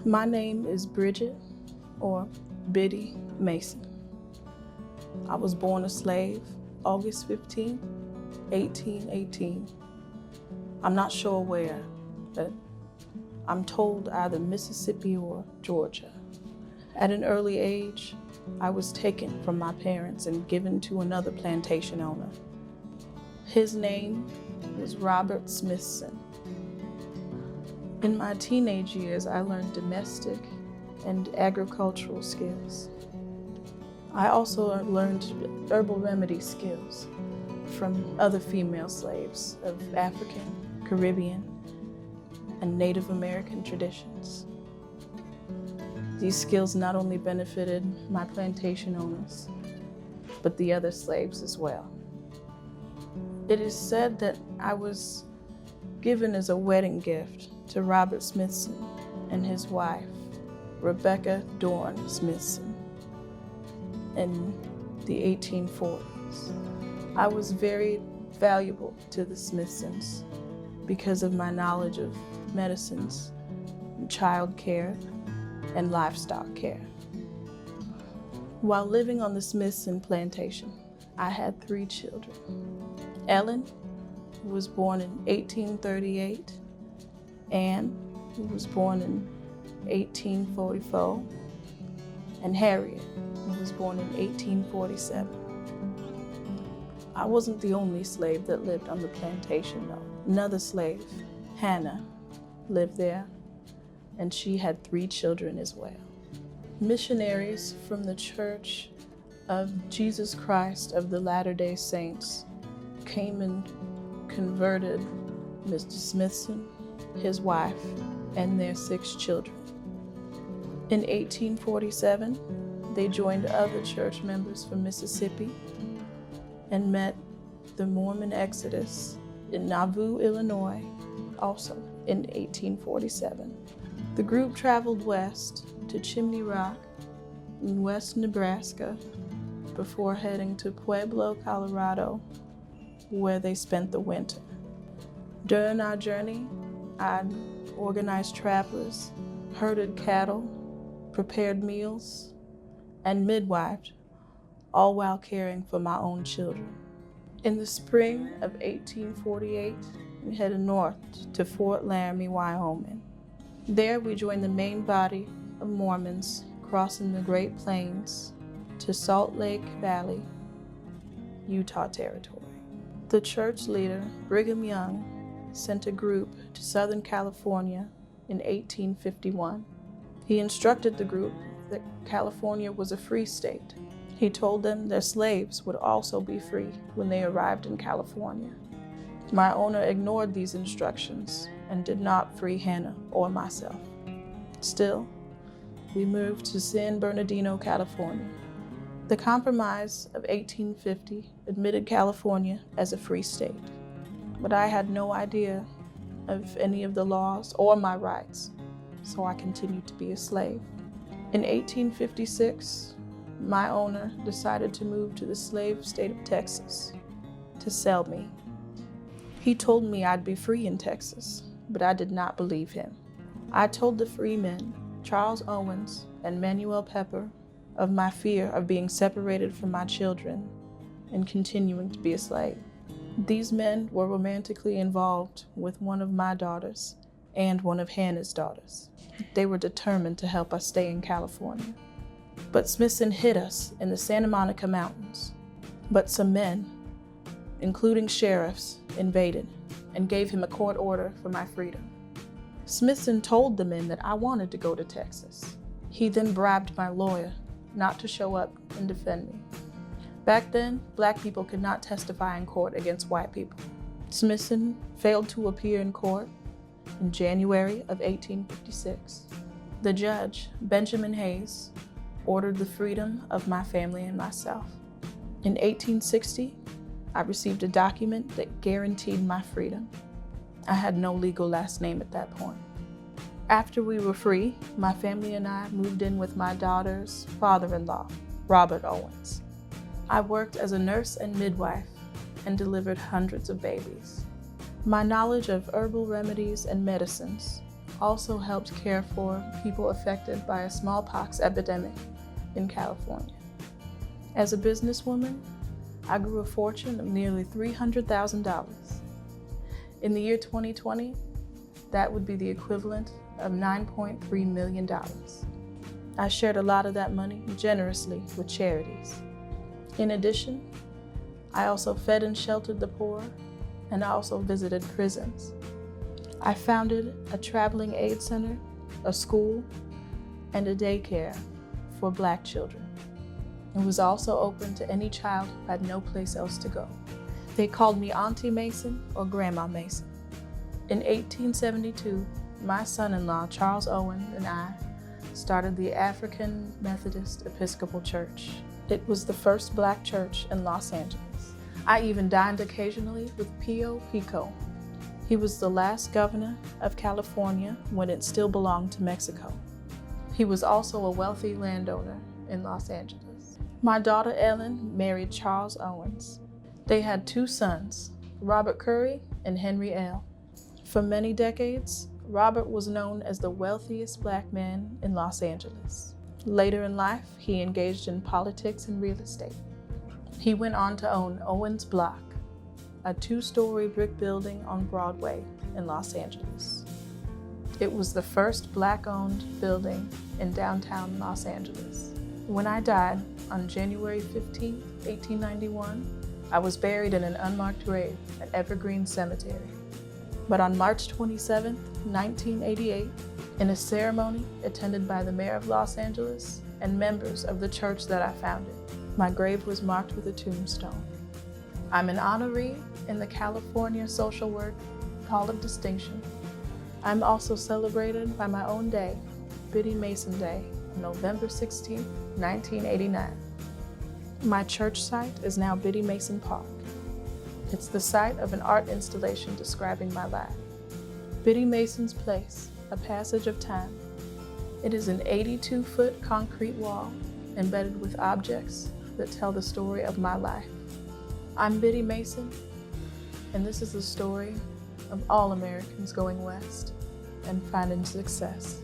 My name is Bridget, or Biddy Mason. I was born a slave August 15, 1818. I'm not sure where, but I'm told either Mississippi or Georgia. At an early age, I was taken from my parents and given to another plantation owner. His name was Robert Smithson. In my teenage years, I learned domestic and agricultural skills. I also learned herbal remedy skills from other female slaves of African, Caribbean, and Native American traditions. These skills not only benefited my plantation owners, but the other slaves as well. It is said that I was given as a wedding gift to Robert Smithson and his wife, Rebecca Dorn Smithson, in the 1840s. I was very valuable to the Smithsons because of my knowledge of medicines, child care, and livestock care. While living on the Smithson plantation, I had 3 children. Ellen, who was born in 1838, Anne, who was born in 1844, and Harriet, who was born in 1847. I wasn't the only slave that lived on the plantation, though. Another slave, Hannah, lived there, and she had 3 children as well. Missionaries from the Church of Jesus Christ of the Latter-day Saints came and converted Mr. Smithson, his wife, and their 6 children. In 1847, they joined other church members from Mississippi and met the Mormon Exodus in Nauvoo, Illinois, also in 1847. The group traveled west to Chimney Rock in West Nebraska before heading to Pueblo, Colorado, where they spent the winter. During our journey, I organized travelers, herded cattle, prepared meals, and midwifed, all while caring for my own children. In the spring of 1848, we headed north to Fort Laramie, Wyoming. There we joined the main body of Mormons crossing the Great Plains to Salt Lake Valley, Utah Territory. The church leader, Brigham Young, sent a group to Southern California in 1851. He instructed the group that California was a free state. He told them their slaves would also be free when they arrived in California. My owner ignored these instructions and did not free Hannah or myself. Still, we moved to San Bernardino, California. The Compromise of 1850 admitted California as a free state, but I had no idea of any of the laws or my rights, so I continued to be a slave. In 1856, my owner decided to move to the slave state of Texas to sell me. He told me I'd be free in Texas, but I did not believe him. I told the free men, Charles Owens and Manuel Pepper, of my fear of being separated from my children and continuing to be a slave. These men were romantically involved with one of my daughters and one of Hannah's daughters. They were determined to help us stay in California. But Smithson hid us in the Santa Monica Mountains. But some men, including sheriffs, invaded and gave him a court order for my freedom. Smithson told the men that I wanted to go to Texas. He then bribed my lawyer not to show up and defend me. Back then, Black people could not testify in court against white people. Smithson failed to appear in court in January of 1856. The judge, Benjamin Hayes, ordered the freedom of my family and myself. In 1860, I received a document that guaranteed my freedom. I had no legal last name at that point. After we were free, my family and I moved in with my daughter's father-in-law, Robert Owens. I worked as a nurse and midwife and delivered hundreds of babies. My knowledge of herbal remedies and medicines also helped care for people affected by a smallpox epidemic in California. As a businesswoman, I grew a fortune of nearly $300,000. In the year 2020, that would be the equivalent of $9.3 million. I shared a lot of that money generously with charities. In addition, I also fed and sheltered the poor, and I also visited prisons. I founded a traveling aid center, a school, and a daycare for Black children. It was also open to any child who had no place else to go. They called me Auntie Mason or Grandma Mason. In 1872, my son-in-law, Charles Owen, and I started the African Methodist Episcopal Church. It was the first Black church in Los Angeles. I even dined occasionally with Pio Pico. He was the last governor of California when it still belonged to Mexico. He was also a wealthy landowner in Los Angeles. My daughter Ellen married Charles Owens. They had 2 sons, Robert Curry and Henry L. For many decades, Robert was known as the wealthiest Black man in Los Angeles. Later in life, he engaged in politics and real estate. He went on to own Owens Block, a 2-story brick building on Broadway in Los Angeles. It was the first Black-owned building in downtown Los Angeles. When I died on January 15, 1891, I was buried in an unmarked grave at Evergreen Cemetery. But on March 27, 1988, in a ceremony attended by the mayor of Los Angeles and members of the church that I founded, my grave was marked with a tombstone. I'm an honoree in the California Social Work Hall of Distinction. I'm also celebrated by my own day, Biddy Mason Day, on November 16, 1989. My church site is now Biddy Mason Park. It's the site of an art installation describing my life. Biddy Mason's Place, A Passage of Time. It is an 82-foot concrete wall embedded with objects that tell the story of my life. I'm Biddy Mason, and this is the story of all Americans going west and finding success.